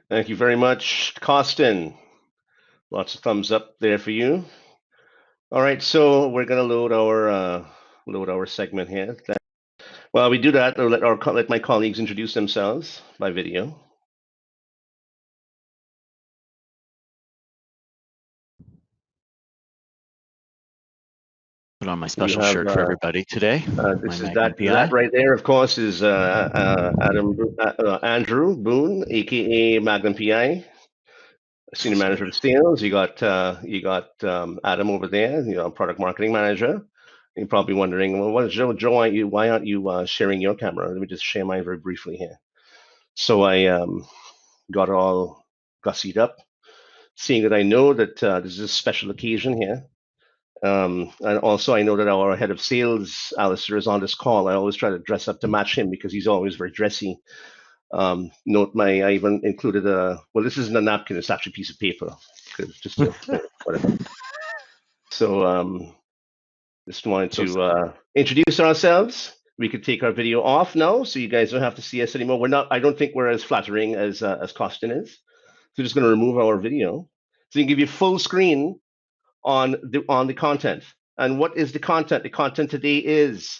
Thank you very much, Costin. Lots of thumbs up there for you. All right, so we're gonna load our segment here. While we do that, I'll let my colleagues introduce themselves by video. Put on my special shirt for everybody today. This is that right there, of course, is Andrew Boone, aka Magnum PI, Senior Manager of Sales. You got Adam over there, Product Marketing Manager. You're probably wondering, well, what is Joe? Joe, why aren't you sharing your camera? Let me just share mine very briefly here. So I got all gussied up, seeing that I know that this is a special occasion here. And also, I know that our head of sales, Alistair, is on this call. I always try to dress up to match him because he's always very dressy. I even included well, this isn't a napkin, it's actually a piece of paper. Just whatever. So just wanted to introduce ourselves. We could take our video off now, so you guys don't have to see us anymore. I don't think we're as flattering as Costin is. So we're just going to remove our video. So you can give you full screen on the content. And what is the content? The content today is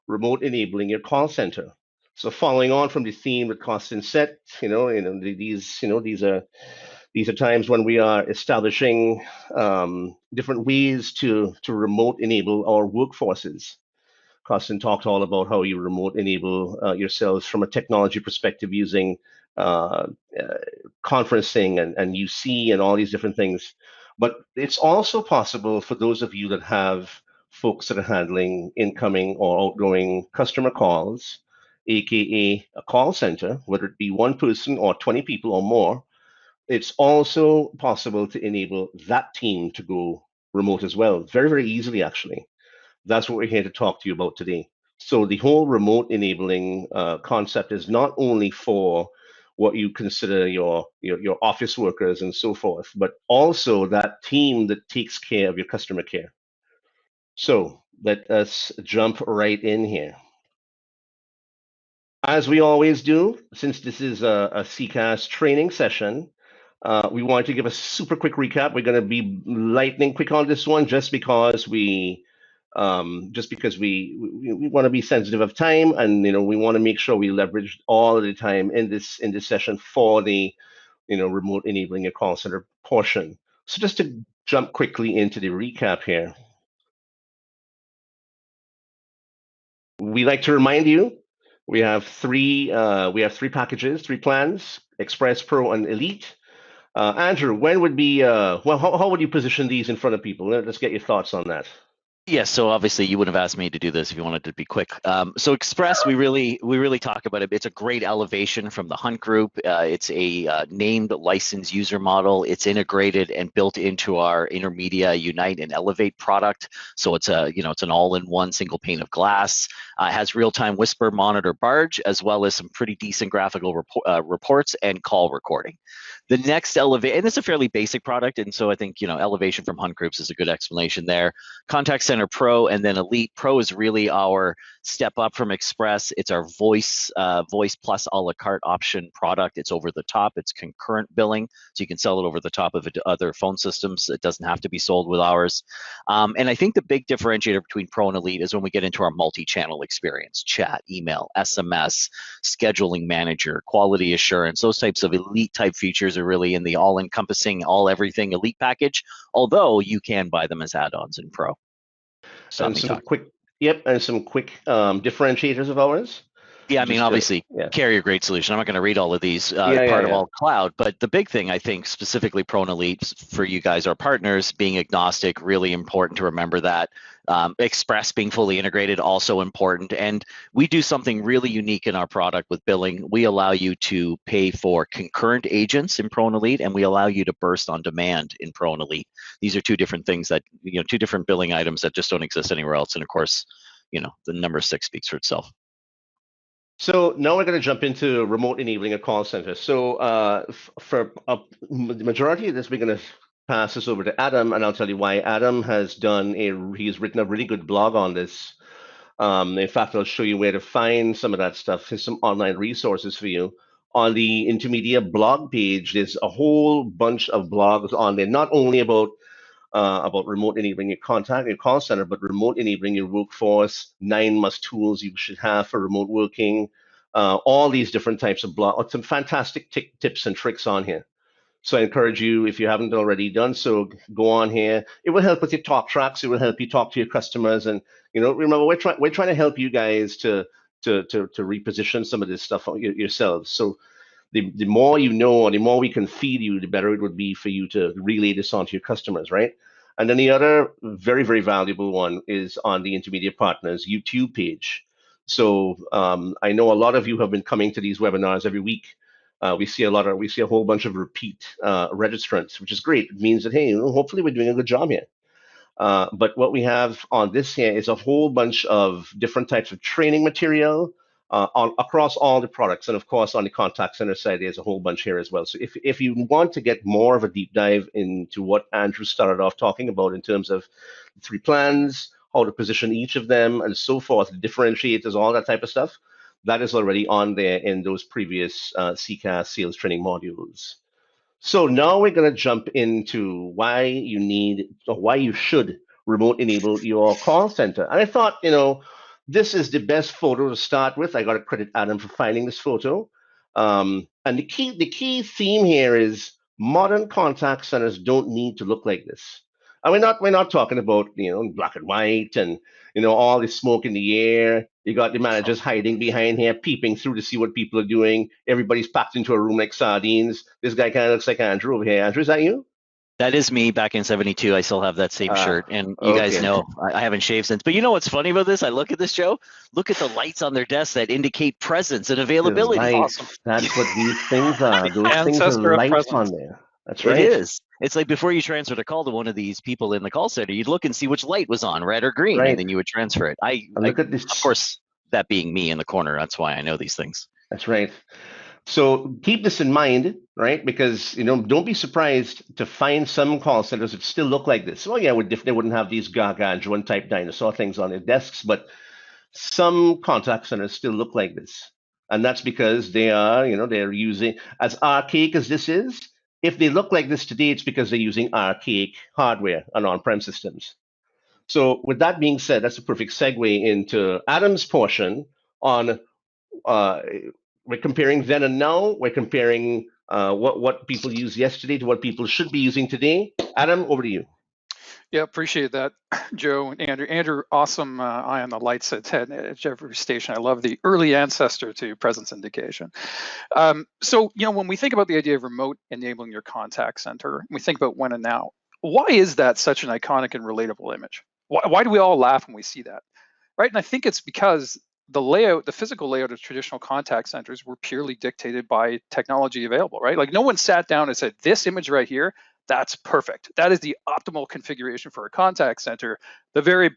remote enabling your call center. So following on from the theme that Costin set, these are times when we are establishing different ways to remote enable our workforces. Costin talked all about how you remote enable yourselves from a technology perspective using conferencing and UC and all these different things. But it's also possible for those of you that have folks that are handling incoming or outgoing customer calls, aka a call center, whether it be one person or 20 people or more. It's also possible to enable that team to go remote as well, very, very easily, actually. That's what we're here to talk to you about today. So the whole remote enabling concept is not only for what you consider your office workers and so forth, but also that team that takes care of your customer care. So let us jump right in here. As we always do, since this is a CCaaS training session, we want to give a super quick recap. We're going to be lightning quick on this one, just because we want to be sensitive of time, and we want to make sure we leverage all of the time in this session for the remote enabling a call center portion. So just to jump quickly into the recap here, we like to remind you we have three packages, 3 plans: Express, Pro, and Elite. Andrew, when would be how would you position these in front of people? Let's get your thoughts on that. Yes, so obviously you wouldn't have asked me to do this if you wanted to be quick. So Express, we really talk about it. It's a great elevation from the Hunt Group. It's a named license user model. It's integrated and built into our Intermedia Unite and Elevate product. So it's it's an all-in-one single pane of glass. It has real-time whisper, monitor, barge, as well as some pretty decent graphical reports and call recording. The next elevate, and it's a fairly basic product, and so I think elevation from Hunt Groups is a good explanation there. Contact Center Pro, and then Elite Pro is really our step up from Express. It's our voice plus a la carte option product. It's over the top. It's concurrent billing, so you can sell it over the top of other phone systems. It doesn't have to be sold with ours. And I think the big differentiator between Pro and Elite is when we get into our multi-channel experience: chat, email, SMS, scheduling manager, quality assurance. Those types of Elite type features are really in the all-encompassing, all-everything Elite package, although you can buy them as add-ons in Pro. And some quick differentiators of ours. Yeah, I mean, obviously, carrier grade solution. I'm not going to read all of these, part of all cloud, but the big thing, I think, specifically Pro and Elite for you guys, our partners, being agnostic, really important to remember that. Express being fully integrated, also important. And we do something really unique in our product with billing. We allow you to pay for concurrent agents in Pro and Elite, and we allow you to burst on demand in Pro and Elite. These are two different things that, two different billing items that just don't exist anywhere else. And of course, the number 6 speaks for itself. So now we're going to jump into remote enabling a call center. So for the majority of this, we're going to pass this over to Adam, and I'll tell you why. Adam has he's written a really good blog on this. In fact, I'll show you where to find some of that stuff. There's some online resources for you On the Intermedia blog page, there's a whole bunch of blogs on there, not only about remote enabling your contact, your call center, but remote enabling your workforce, 9 must tools you should have for remote working, all these different types of blogs, some fantastic tips and tricks on here. So I encourage you, if you haven't already done so, go on here. It will help with your talk tracks. It will help you talk to your customers, and remember, we're trying to help you guys to reposition some of this stuff yourselves. So the more you know, or the more we can feed you, the better it would be for you to relay this on to your customers, right? And then the other very, very valuable one is on the Intermedia Partners YouTube page. So I know a lot of you have been coming to these webinars every week. We see a whole bunch of repeat registrants, which is great. It means that, hey, hopefully we're doing a good job here. But what we have on this here is a whole bunch of different types of training material across all the products. And of course, on the contact center side, there's a whole bunch here as well. So if you want to get more of a deep dive into what Andrew started off talking about in terms of 3 plans, how to position each of them, and so forth, differentiators, all that type of stuff, that is already on there in those previous CCaaS sales training modules. So now we're going to jump into why you need, or why you should remote enable your call center. And I thought, this is the best photo to start with. I got to credit Adam for finding this photo. And the key theme here is modern contact centers don't need to look like this. And we're not talking about black and white and all the smoke in the air. You got the managers hiding behind here, peeping through to see what people are doing. Everybody's packed into a room like sardines. This guy kind of looks like Andrew over here. Andrew, is that you? That is me back in 72. I still have that same shirt. And you guys Okay. know I haven't shaved since. But you know what's funny about this? I look at this, Joe. Look at the lights on their desk that indicate presence and availability. Right. Awesome. That's what these things are. Those things are Ancestor of lights presence. on there. That's It right. is. It's like before you transferred a call to one of these people in the call center, you'd look and see which light was on, red or green, Right. and then you would transfer it. And look at this. Of course, that being me in the corner, that's why I know these things. That's right. So keep this in mind, right? Because don't be surprised to find some call centers that still look like this. Well, yeah, they wouldn't have these gargantuan type dinosaur things on their desks, but some contact centers still look like this, and that's because they're using, as archaic as this is. If they look like this today, it's because they're using archaic hardware and on-prem systems. So with that being said, that's a perfect segue into Adam's portion on we're comparing then and now. We're comparing what people used yesterday to what people should be using today. Adam, over to you. Yeah, appreciate that, Joe and Andrew. Andrew, awesome eye on the lights at every station. I love the early ancestor to presence indication. So, when we think about the idea of remote enabling your contact center, we think about when and now. Why is that such an iconic and relatable image? Why do we all laugh when we see that? Right? And I think it's because the physical layout of traditional contact centers were purely dictated by technology available, right? Like no one sat down and said, this image right here, that's perfect. That is the optimal configuration for a contact center, the very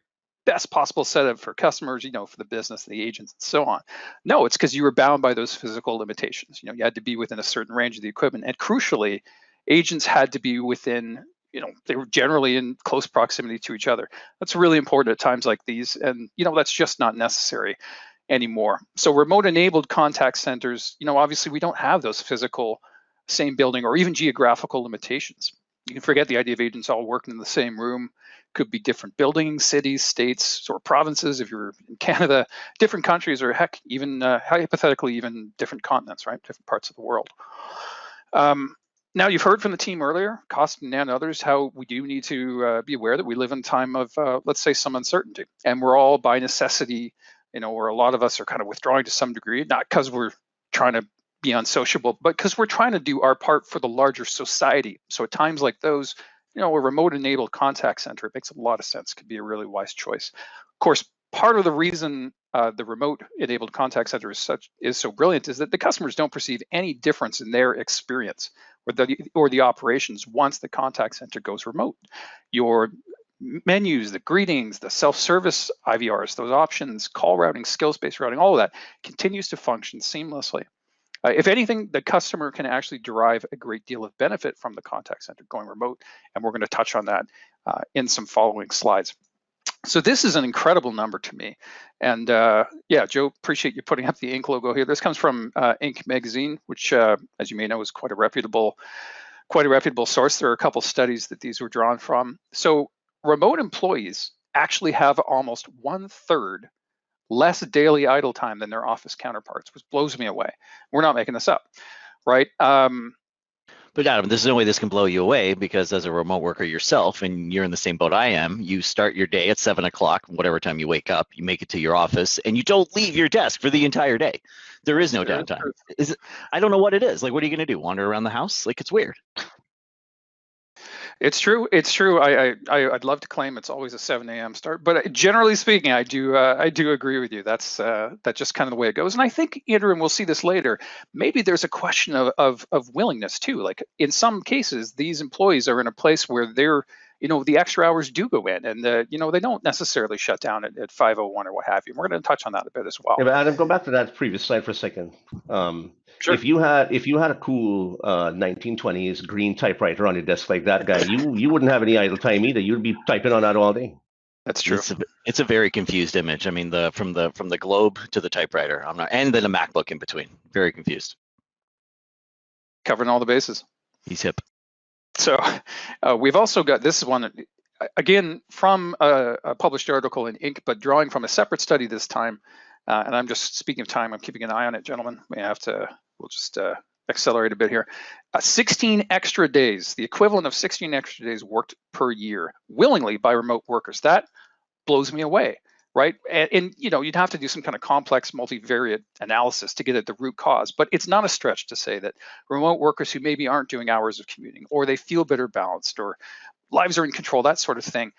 best possible setup for customers, for the business, the agents, and so on. No, it's because you were bound by those physical limitations. You had to be within a certain range of the equipment. And crucially, agents had to be within, they were generally in close proximity to each other. That's really important at times like these. And, that's just not necessary anymore. So remote enabled contact centers, obviously we don't have those physical same building or even geographical limitations. You can forget the idea of agents all working in the same room. Could be different buildings, cities, states, or provinces if you're in Canada, different countries, or heck, even hypothetically, even different continents, right? Different parts of the world. Now, you've heard from the team earlier, Costin and others, how we do need to be aware that we live in a time of, let's say, some uncertainty. And we're all by necessity, where a lot of us are kind of withdrawing to some degree, not because we're trying to be unsociable, but because we're trying to do our part for the larger society. So at times like those, a remote enabled contact center, it makes a lot of sense, could be a really wise choice. Of course, part of the reason the remote enabled contact center is so brilliant is that the customers don't perceive any difference in their experience or the operations once the contact center goes remote. Your menus, the greetings, the self-service IVRs, those options, call routing, skills-based routing, all of that continues to function seamlessly. If anything, the customer can actually derive a great deal of benefit from the contact center going remote, and we're going to touch on that in some following slides. So this is an incredible number to me. And yeah, Joe, appreciate you putting up the Inc. logo here. This comes from Inc. magazine, which, as you may know, is quite a reputable source. There are a couple studies that these were drawn from. So remote employees actually have almost 1/3 less daily idle time than their office counterparts, which blows me away. We're not making this up, right? But Adam, there's no way this can blow you away, because as a remote worker yourself, and you're in the same boat I am, you start your day at 7 o'clock, whatever time you wake up, you make it to your office, and you don't leave your desk for the entire day. There is no downtime. I don't know what it is. Like, what are you going to do? Wander around the house? Like, it's weird. It's true. It's true. I'd love to claim it's always a 7 a.m. start, but generally speaking, I do agree with you. That's just kind of the way it goes. And I think, Andrew, and we'll see this later, maybe there's a question of willingness too. Like in some cases, these employees are in a place where they're, the extra hours do go in, and they don't necessarily shut down at 5:01 or what have you. We're going to touch on that a bit as well. Yeah, but Adam, go back to that previous slide for a second. Sure. If you had a cool 1920s green typewriter on your desk like that guy, you wouldn't have any idle time either. You'd be typing on that all day. That's true. It's a very confused image. I mean, from the globe to the typewriter, and then a MacBook in between. Very confused. Covering all the bases. He's hip. So we've also got this one, again, from a published article in Inc., but drawing from a separate study this time. And I'm just, speaking of time, I'm keeping an eye on it, gentlemen. We'll just accelerate a bit here. 16 extra days, the equivalent of 16 extra days worked per year willingly by remote workers. That blows me away, right? And you'd have to do some kind of complex multivariate analysis to get at the root cause, but it's not a stretch to say that remote workers who maybe aren't doing hours of commuting, or they feel better balanced, or lives are in control, that sort of thing,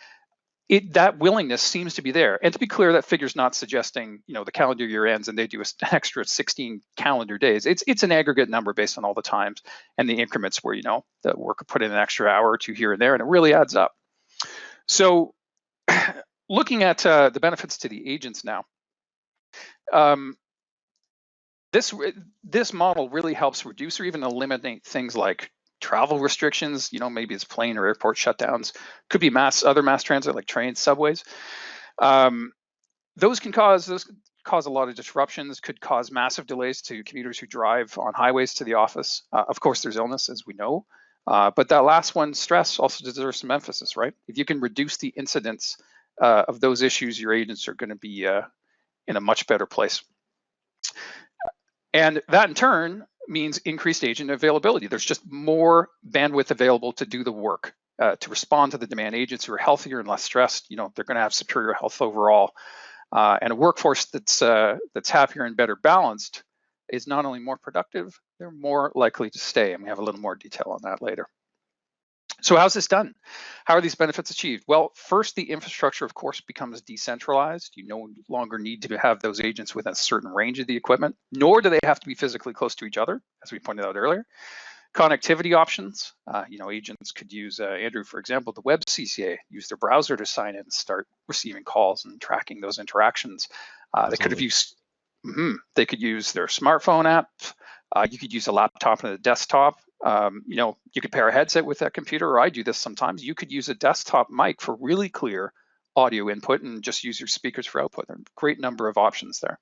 that willingness seems to be there. And to be clear, that figure's not suggesting, the calendar year ends and they do an extra 16 calendar days. It's an aggregate number based on all the times and the increments where, the worker put in an extra hour or two here and there, and it really adds up. So looking at the benefits to the agents now, this model really helps reduce or even eliminate things like travel restrictions. Maybe it's plane or airport shutdowns. Could be other mass transit like trains, subways. Those can cause a lot of disruptions. Could cause massive delays to commuters who drive on highways to the office. Of course, there's illness, as we know. But that last one, stress, also deserves some emphasis, right? If you can reduce the incidence of those issues, your agents are going to be in a much better place. And that in turn means increased agent availability. There's just more bandwidth available to do the work, to respond to the demand. Agents who are healthier and less stressed, they're going to have superior health overall. And a workforce that's happier and better balanced is not only more productive, they're more likely to stay. And we have a little more detail on that later. So how's this done? How are these benefits achieved? Well, first, the infrastructure, of course, becomes decentralized. You no longer need to have those agents within a certain range of the equipment, nor do they have to be physically close to each other, as we pointed out earlier. Connectivity options, agents could use, Andrew, for example, the web CCA, use their browser to sign in and start receiving calls and tracking those interactions. They could use their smartphone app. You could use a laptop and a desktop. You could pair a headset with that computer, or I do this sometimes. You could use a desktop mic for really clear audio input and just use your speakers for output. There are a great number of options there.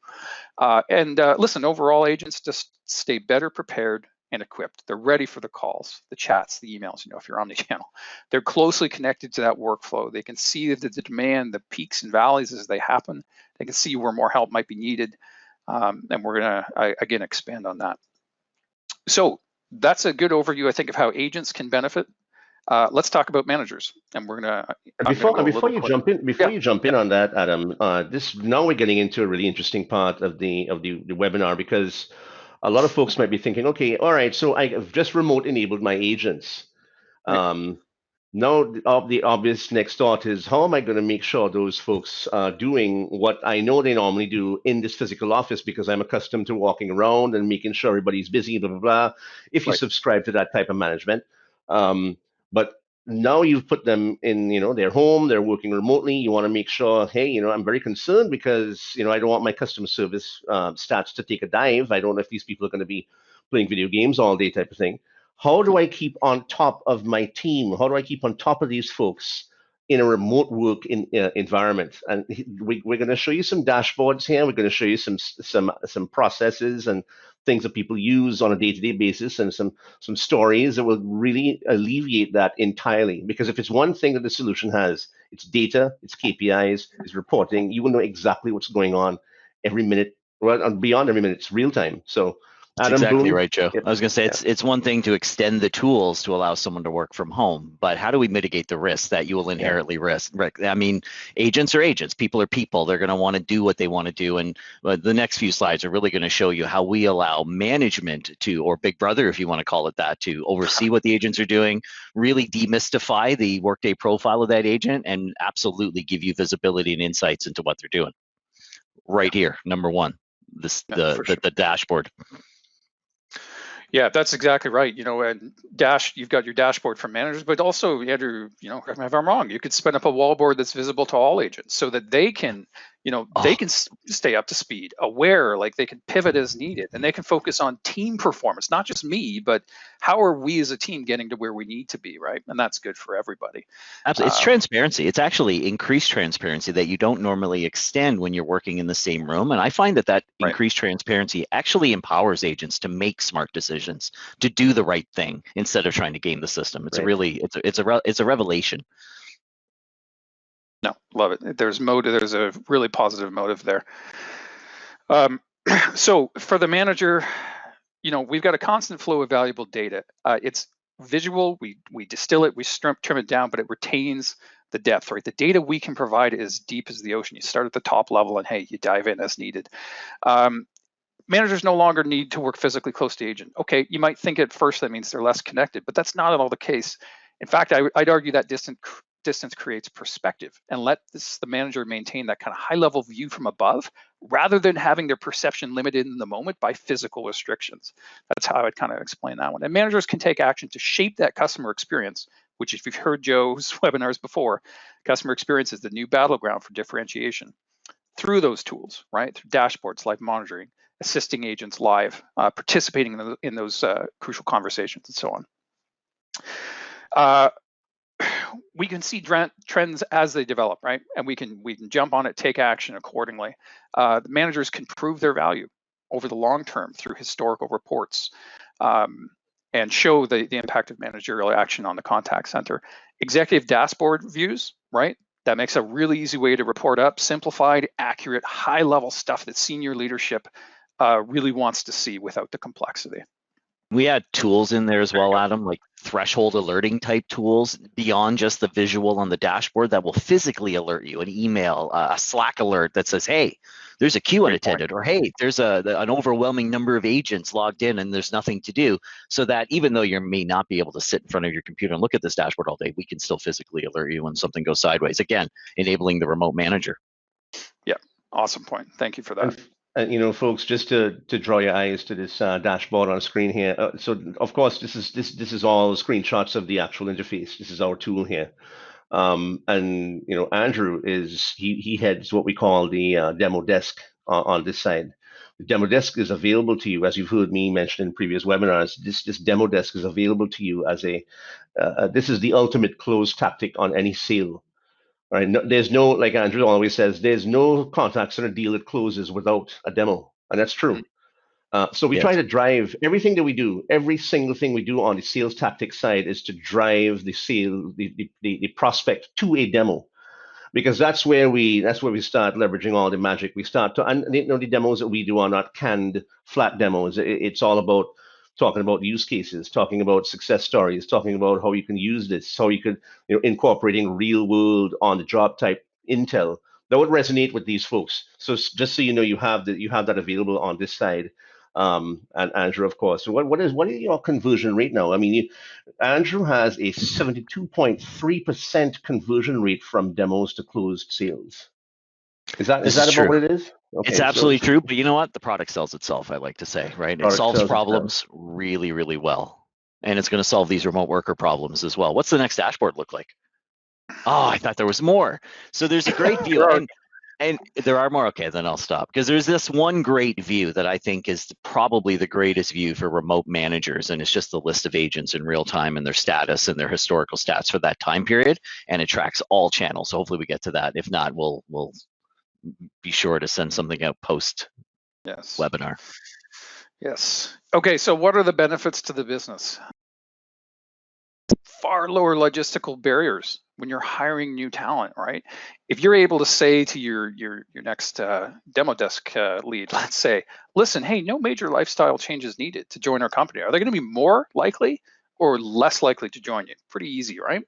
Listen, overall, agents just stay better prepared and equipped. They're ready for the calls, the chats, the emails, if you're omni-channel. They're closely connected to that workflow. They can see the demand, the peaks and valleys as they happen. They can see where more help might be needed. And we're gonna, again, expand on that. So that's a good overview, I think, of how agents can benefit. Let's talk about managers, and we're gonna. Before you jump in on that, Adam, now we're getting into a really interesting part of the webinar, because a lot of folks might be thinking, okay, all right, so I've just remote enabled my agents. Now the obvious next thought is, how am I going to make sure those folks are doing what I know they normally do in this physical office, because I'm accustomed to walking around and making sure everybody's busy, blah, blah, blah, if you subscribe to that type of management. But now you've put them in, their home, they're working remotely. You want to make sure, hey, I'm very concerned because, I don't want my customer service stats to take a dive. I don't know if these people are going to be playing video games all day, type of thing. How do I keep on top of my team? How do I keep on top of these folks in a remote work environment. And we're going to show you some dashboards here. We're going to show you some processes and things that people use on a day-to-day basis, and some stories that will really alleviate that entirely. Because if it's one thing that the solution has, it's data, it's KPIs, it's reporting. You will know exactly what's going on every minute, well, and beyond every minute. It's real time. So, That's Adam, exactly boom. right, Joe. Yep. I was going to say it's one thing to extend the tools to allow someone to work from home, but how do we mitigate the risk that you will inherently risk? I mean, agents are agents, people are people. They're going to want to do what they want to do, and the next few slides are really going to show you how we allow management to, or Big Brother, if you want to call it that, to oversee what the agents are doing, really demystify the workday profile of that agent, and absolutely give you visibility and insights into what they're doing. Right here, number one, the dashboard. Yeah, that's exactly right. And you've got your dashboard for managers, but also, Andrew, correct me if I'm wrong, you could spin up a wallboard that's visible to all agents so that they can, they can stay up to speed, aware, like they can pivot as needed, and they can focus on team performance, not just me, but how are we as a team getting to where we need to be, right? And that's good for everybody. Absolutely. It's transparency. It's actually increased transparency that you don't normally extend when you're working in the same room. And I find that increased transparency actually empowers agents to make smart decisions, to do the right thing instead of trying to game the system. It's it's a revelation. No, love it. There's a really positive motive there. So for the manager, we've got a constant flow of valuable data. It's visual, we distill it, we trim it down, but it retains the depth, right? The data we can provide is deep as the ocean. You start at the top level and hey, you dive in as needed. Managers no longer need to work physically close to agent. Okay, you might think at first that means they're less connected, but that's not at all the case. In fact, I'd argue that distance creates perspective and let the manager maintain that kind of high level view from above rather than having their perception limited in the moment by physical restrictions. That's how I'd kind of explain that one. And managers can take action to shape that customer experience, which if you've heard Joe's webinars before, customer experience is the new battleground for differentiation through those tools, right? Through dashboards, live monitoring, assisting agents live, participating in those crucial conversations and so on. We can see trends as they develop, right? And we can jump on it, take action accordingly. The managers can prove their value over the long term through historical reports and show the impact of managerial action on the contact center. Executive dashboard views, right? That makes a really easy way to report up simplified, accurate, high-level stuff that senior leadership really wants to see without the complexity. We add tools in there as well, Adam, like threshold alerting type tools beyond just the visual on the dashboard that will physically alert you, an email, a Slack alert that says, hey, there's a queue unattended, or hey, there's an overwhelming number of agents logged in and there's nothing to do. So that even though you may not be able to sit in front of your computer and look at this dashboard all day, we can still physically alert you when something goes sideways. Again, enabling the remote manager. Yeah, awesome point. Thank you for that. And folks, just to draw your eyes to this dashboard on screen here. So of course, this is all screenshots of the actual interface. This is our tool here. And Andrew he heads what we call the demo desk on this side. The demo desk is available to you, as you've heard me mention in previous webinars. This demo desk is available to you as this is the ultimate close tactic on any sale. Right? No, there's no, like Andrew always says, there's no contact center deal that closes without a demo, and that's true. So we try to drive everything that we do, every single thing we do on the sales tactics side is to drive the sale, the prospect to a demo, because that's where we start leveraging all the magic. We start to, and the demos that we do are not canned flat demos. It's all about talking about use cases, talking about success stories, talking about how you can use this, how you could, incorporating real world on the job type intel that would resonate with these folks. So just so you know, you have that available on this side. And Andrew, of course. So what is your conversion rate now? I mean, Andrew has a 72.3% conversion rate from demos to closed sales. Is that about what it is? Okay, it's absolutely true, but you know what? The product sells itself, I like to say, right? It solves problems really, really well. And it's going to solve these remote worker problems as well. What's the next dashboard look like? Oh, I thought there was more. So there's a great deal. And And there are more. Okay, then I'll stop, because there's this one great view that I think is probably the greatest view for remote managers, and it's just the list of agents in real time and their status and their historical stats for that time period, and it tracks all channels. So hopefully we get to that. If not, we'll be sure to send something out post webinar. Yes. Okay, so what are the benefits to the business? Far lower logistical barriers when you're hiring new talent, right? If you're able to say to your next demo desk lead, let's say, listen, hey, no major lifestyle changes needed to join our company. Are they going to be more likely or less likely to join you? Pretty easy, right?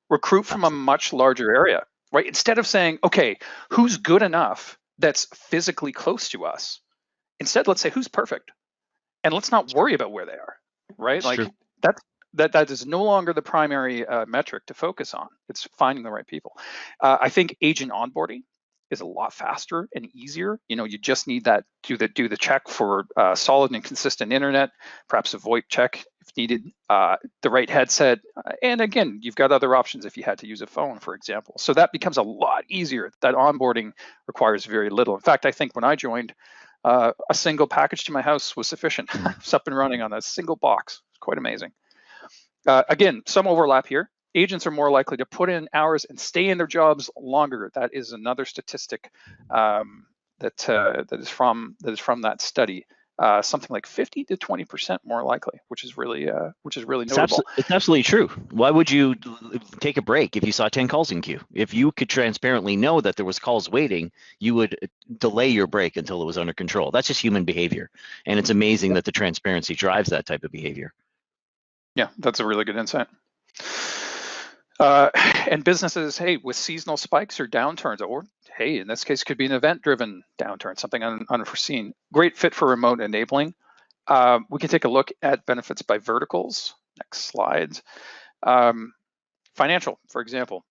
Recruit from a much larger area, right? Instead of saying, okay, who's good enough that's physically close to us? Instead, let's say who's perfect, and let's not worry about where they are, right? It's Like true. that is no longer the primary metric to focus on. It's finding the right people. I think agent onboarding is a lot faster and easier. You know, you just need that do the check for solid and consistent internet, perhaps a VoIP check if needed, the right headset, and again, you've got other options if you had to use a phone, for example. So that becomes a lot easier. That onboarding requires very little. In fact, I think when I joined, a single package to my house was sufficient. It's up and running on a single box. It's quite amazing. Again, some overlap here. Agents are more likely to put in hours and stay in their jobs longer. That is another statistic that is from that study. Something like 50 to 20% more likely, which is really notable. It's absolutely true. Why would you take a break if you saw 10 calls in queue? If you could transparently know that there was calls waiting, you would delay your break until it was under control. That's just human behavior, and it's amazing that the transparency drives that type of behavior. Yeah, that's a really good insight. And businesses, hey, with seasonal spikes or downturns, or hey, in this case, could be an event-driven downturn, something unforeseen. Great fit for remote enabling. We can take a look at benefits by verticals. Next slides. Financial, for example,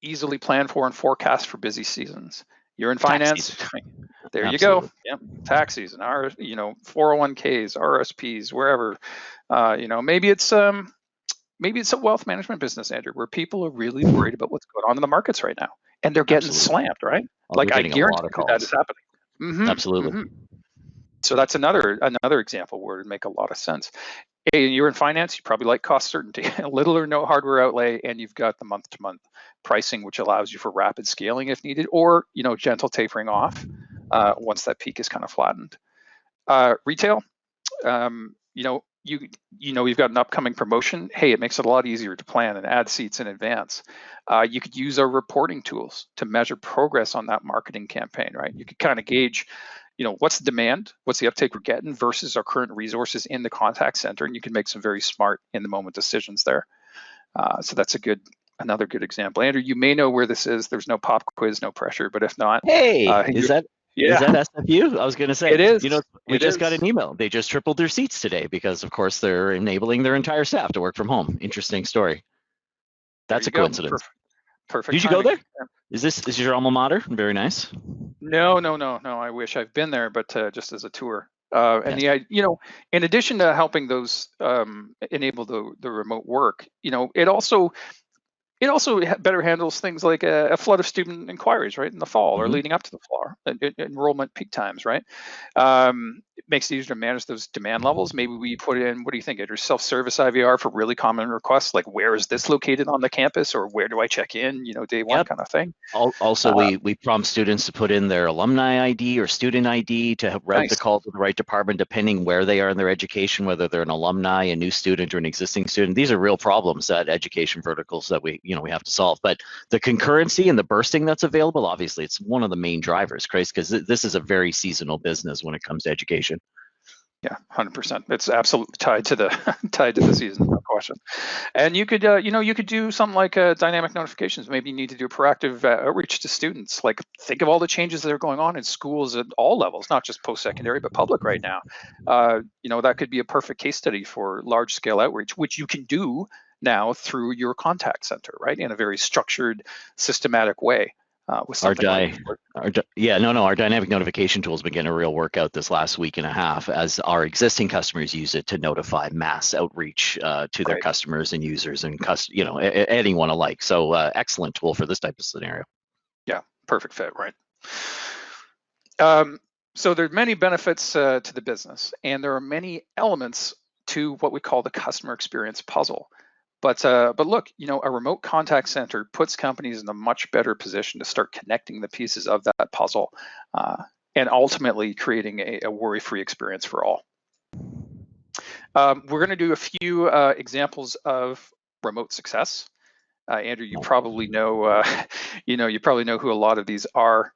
easily plan for and forecast for busy seasons. You're in finance. There you go. Yep, tax season. 401ks, RSPs, wherever. Maybe it's a wealth management business, Andrew, where people are really worried about what's going on in the markets right now, and they're getting slammed, right? Like I guarantee that is happening. Mm-hmm, absolutely. Mm-hmm. So that's another example where it would make a lot of sense. Hey, you're in finance, you probably like cost certainty, little or no hardware outlay, and you've got the month-to-month pricing, which allows you for rapid scaling if needed, or gentle tapering off once that peak is kind of flattened. Retail, you've got an upcoming promotion. Hey, it makes it a lot easier to plan and add seats in advance. You could use our reporting tools to measure progress on that marketing campaign, right? You could kind of gauge, what's the demand, what's the uptake we're getting versus our current resources in the contact center, and you can make some very smart in the moment decisions there. So that's another good example. Andrew, you may know where this is. There's no pop quiz, no pressure, but if not, hey, is that SFU? I was going to say, it is. We just got an email. They just tripled their seats today because, of course, they're enabling their entire staff to work from home. Interesting story. That's a coincidence. Perfect. Did you go there? Is this your alma mater? Very nice. No. I wish I've been there, but just as a tour. And in addition to helping those enable the remote work, it also better handles things like a flood of student inquiries, right, in the fall or leading up to the fall, enrollment peak times, right? It makes it easier to manage those demand levels. Maybe we put in, what do you think, Andrew, self-service IVR for really common requests, like where is this located on the campus, or where do I check in, day one kind of thing. Also, we prompt students to put in their alumni ID or student ID to route the call to the right department, depending where they are in their education, whether they're an alumni, a new student, or an existing student. These are real problems at education verticals that we have to solve. But the concurrency and the bursting that's available, obviously, it's one of the main drivers, Chris, because this is a very seasonal business when it comes to education. Yeah, 100%. It's absolutely tied to the season, no question. And you could do something like dynamic notifications. Maybe you need to do proactive outreach to students. Like, think of all the changes that are going on in schools at all levels, not just post-secondary, but public right now. That could be a perfect case study for large-scale outreach, which you can do now through your contact center, right, in a very structured, systematic way. With something our dynamic notification tool has been getting a real workout this last week and a half as our existing customers use it to notify mass outreach to their customers and users and anyone alike. So excellent tool for this type of scenario. Yeah, perfect fit, right? So there are many benefits to the business, and there are many elements to what we call the customer experience puzzle. But look, a remote contact center puts companies in a much better position to start connecting the pieces of that puzzle, and ultimately creating a worry-free experience for all. We're going to do a few examples of remote success. Andrew, you probably know, you probably know who a lot of these are.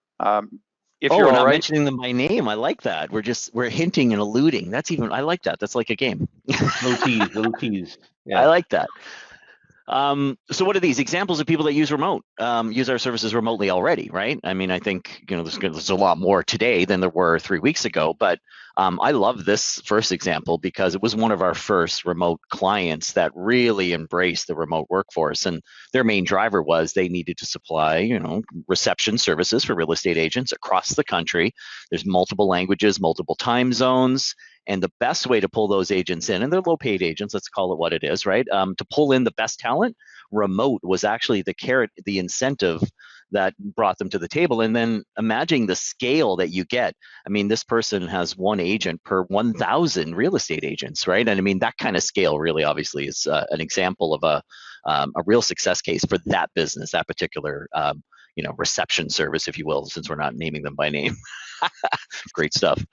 If you're we're all not right, mentioning them by name. I like that. We're hinting and alluding. I like that. That's like a game. Little tease. Yeah. I like that. So what are these examples of people that use use our services remotely already, right? I mean, I think, there's a lot more today than there were 3 weeks ago, but I love this first example because it was one of our first remote clients that really embraced the remote workforce. And their main driver was they needed to supply, reception services for real estate agents across the country. There's multiple languages, multiple time zones. And the best way to pull those agents in, and they're low-paid agents, let's call it what it is, right? To pull in the best talent, remote was actually the carrot, the incentive that brought them to the table. And then imagine the scale that you get. I mean, this person has one agent per 1,000 real estate agents, right? And I mean, that kind of scale really obviously is an example of a real success case for that business, that particular reception service, if you will, since we're not naming them by name. Great stuff.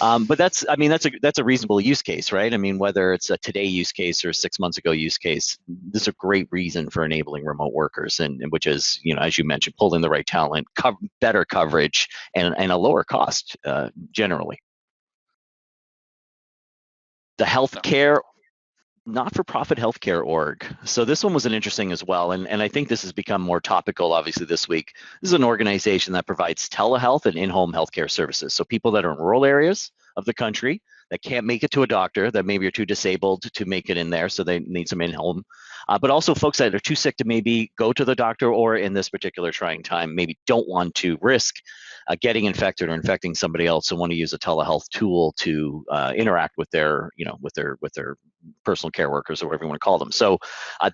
But that's a reasonable use case, right? I mean, whether it's a today use case or 6 months ago use case, this is a great reason for enabling remote workers, and which is, as you mentioned, pull in the right talent, better coverage, and a lower cost generally. The healthcare not-for-profit healthcare org. So this one was an interesting as well, and I think this has become more topical obviously this week. This is an organization that provides telehealth and in-home healthcare services. So people that are in rural areas of the country that can't make it to a doctor, that maybe are too disabled to make it in there, so they need some in-home, but also folks that are too sick to maybe go to the doctor, or in this particular trying time maybe don't want to risk getting infected or infecting somebody else, and want to use a telehealth tool to interact with their with their personal care workers, or whatever you want to call them. So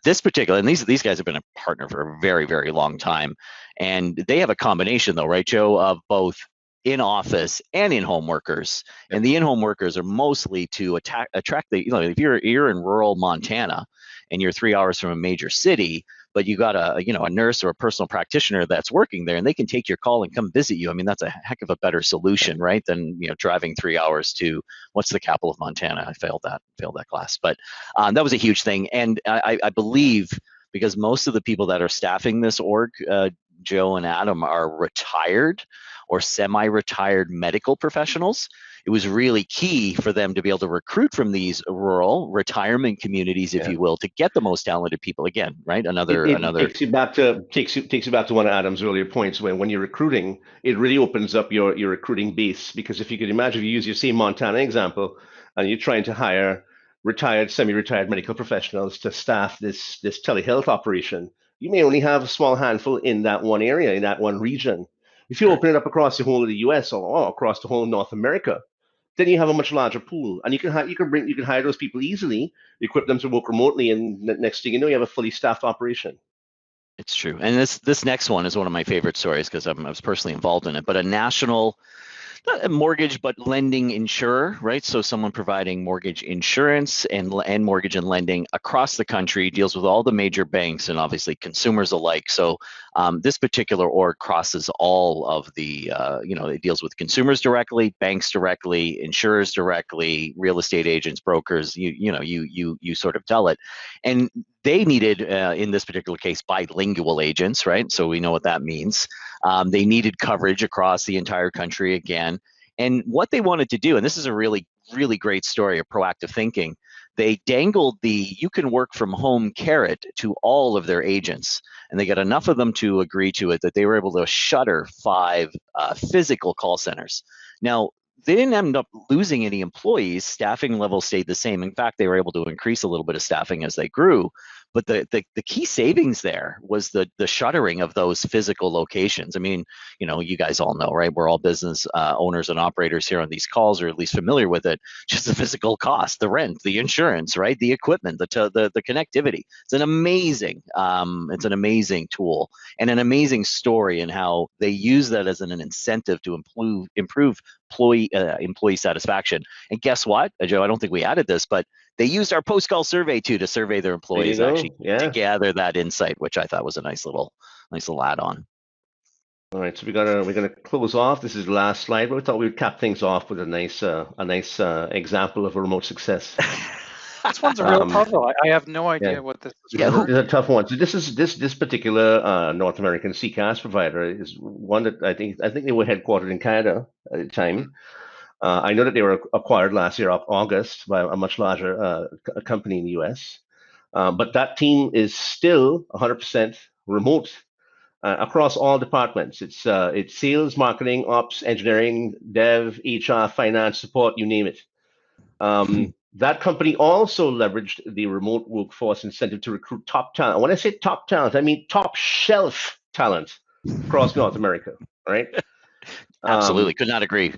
this particular, and these guys have been a partner for a very, very long time, and they have a combination though, right, Joe, of both in-office and in-home workers. Yep. And the in-home workers are mostly to attract the, if you're in rural Montana and you're 3 hours from a major city, but you got a nurse or a personal practitioner that's working there, and they can take your call and come visit you. I mean, that's a heck of a better solution, right, than driving 3 hours to what's the capital of Montana. I failed that class, but that was a huge thing. And I believe, because most of the people that are staffing this org, Joe and Adam, are retired or semi-retired medical professionals. It was really key for them to be able to recruit from these rural retirement communities, if you will, to get the most talented people. Again, right? Another takes you back to one of Adam's earlier points, when you're recruiting, it really opens up your recruiting base. Because if you could imagine, if you use your same Montana example, and you're trying to hire retired, semi-retired medical professionals to staff this telehealth operation, you may only have a small handful in that one area, in that one region. If you open it up across the whole of the U.S. or across the whole of North America, then you have a much larger pool, and you can hire those people easily, equip them to work remotely, and next thing you know, you have a fully staffed operation. It's true. And this next one is one of my favorite stories because I was personally involved in it. But a national, not a mortgage, but lending insurer, right? So someone providing mortgage insurance and mortgage and lending across the country, deals with all the major banks and obviously consumers alike. So this particular org crosses all of the, it deals with consumers directly, banks directly, insurers directly, real estate agents, brokers. You sort of tell it, and they needed, in this particular case, bilingual agents, right? So we know what that means. They needed coverage across the entire country again. And what they wanted to do, and this is a really, really great story of proactive thinking, they dangled the "you can work from home" carrot to all of their agents. And they got enough of them to agree to it that they were able to shutter 5 physical call centers. Now, they didn't end up losing any employees. Staffing levels stayed the same. In fact, they were able to increase a little bit of staffing as they grew. But the key savings there was the shuttering of those physical locations. I mean, you guys all know, right? We're all business owners and operators here on these calls, or at least familiar with it. Just the physical cost, the rent, the insurance, right? The equipment, the connectivity. It's an amazing tool and an amazing story, in how they use that as an incentive to improve employee satisfaction. And guess what, Joe? I don't think we added this, but they used our post-call survey too to survey their employees, actually, to gather that insight, which I thought was a nice little add-on. All right, so we're gonna close off. This is the last slide, but we thought we would cap things off with a nice example of a remote success. This one's a real puzzle. I have no idea what this is. Yeah, this is a tough one. So this particular North American CCaaS provider is one that I think they were headquartered in Canada at the time. I know that they were acquired last year, August, by a much larger company in the US. But that team is still 100% remote across all departments. It's sales, marketing, ops, engineering, dev, HR, finance, support, you name it. That company also leveraged the remote workforce incentive to recruit top talent. When I say top talent, I mean top shelf talent across North America, right? Absolutely, could not agree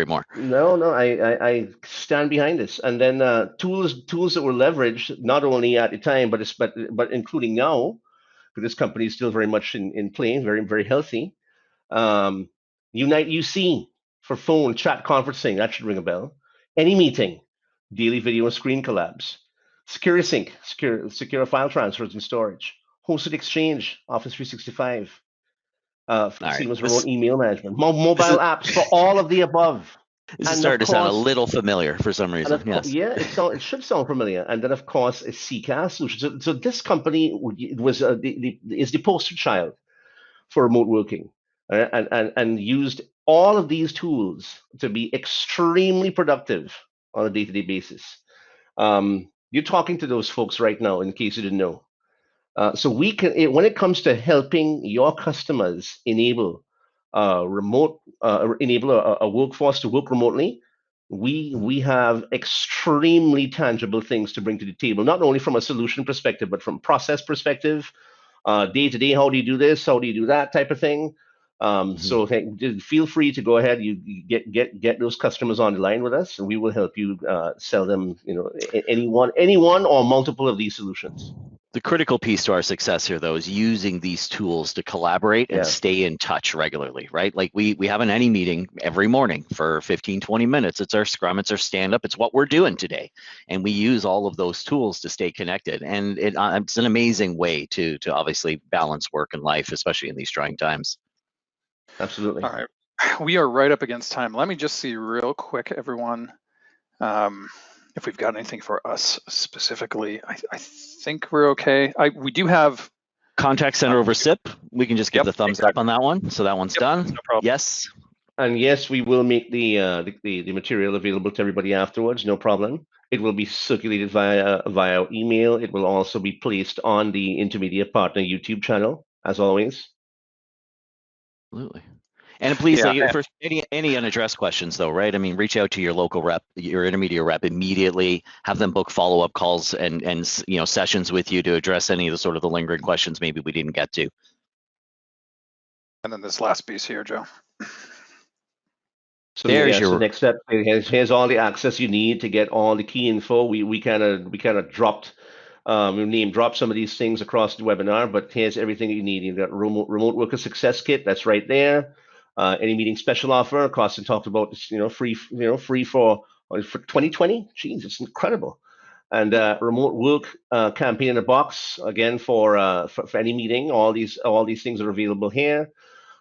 more. No, I stand behind this. And then tools that were leveraged not only at the time, but including now, because this company is still very much in play, very very healthy. Unite UC for phone chat conferencing, that should ring a bell. Any meeting, daily video and screen collabs. SecureSync, secure file transfers and storage. Hosted Exchange, Office 365. Seamless remote email management. Mobile apps for all of the above. This is starting to sound a little familiar for some reason. Yes. Yeah, it should sound familiar. And then, of course, a CCaaS solution. So this company is the poster child for remote working, and used all of these tools to be extremely productive on a day-to-day basis. You're talking to those folks right now, in case you didn't know. So we can, when it comes to helping your customers enable a workforce to work remotely, we have extremely tangible things to bring to the table, not only from a solution perspective, but from process perspective, day to day, how do you do this, how do you do that type of thing. So feel free to go ahead, you get those customers on the line with us, and we will help you sell them, any one or multiple of these solutions. The critical piece to our success here, though, is using these tools to collaborate and stay in touch regularly, right? Like we have an any meeting every morning for 15, 20 minutes. It's our scrum, it's our stand-up, it's what we're doing today. And we use all of those tools to stay connected. And it's an amazing way to obviously balance work and life, especially in these trying times. Absolutely. All right. We are right up against time. Let me just see real quick, everyone, if we've got anything for us specifically. I think we're okay. We do have contact center over SIP. We can just give the thumbs up on that one. So that one's done. No problem. Yes. And yes, we will make the material available to everybody afterwards. No problem. It will be circulated via email. It will also be placed on the Intermedia Partner YouTube channel, as always. Absolutely. And please, for any unaddressed questions, though, right? I mean, reach out to your local rep, your Intermedia rep immediately. Have them book follow-up calls and sessions with you to address any of the sort of the lingering questions maybe we didn't get to. And then this last piece here, Joe. So there's your next step. Here's all the access you need to get all the key info. We kind of dropped. Name drop some of these things across the webinar, but here's everything you need. You've got remote worker success kit. That's right there. Any meeting special offer. Carsten talked about free for 2020. Jeez, it's incredible. And remote work campaign in a box again for any meeting. All these things are available here.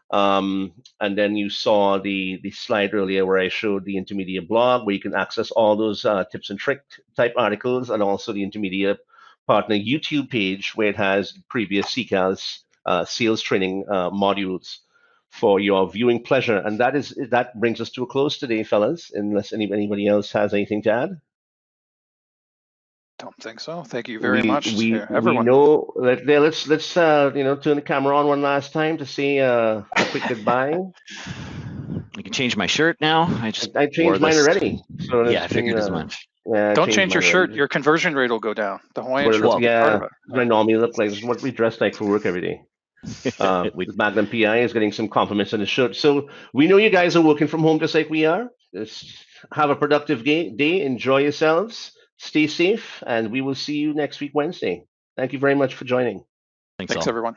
And then you saw the slide earlier where I showed the Intermedia blog, where you can access all those tips and trick type articles, and also the Intermedia Partner YouTube page, where it has previous CCaaS sales training modules for your viewing pleasure. And that brings us to a close today, fellas, unless anybody else has anything to add. Don't think so. Thank you very much, everyone. We know let's turn the camera on one last time to say a quick goodbye. You can change my shirt now. I just I wore changed mine this. already. So Yeah, I it's been, figured as much. yeah, I Don't changed change your mine shirt. already. Your conversion rate will go down. The Hawaiian What it shirt's look, a big part yeah, of it. what I normally look like. This is what we dress like for work every day. We, Magnum PI is getting some compliments on his shirt. So we know you guys are working from home just like we are. Just have a productive day. Enjoy yourselves. Stay safe. And we will see you next week, Wednesday. Thank you very much for joining. thanks Thanks, all. everyone.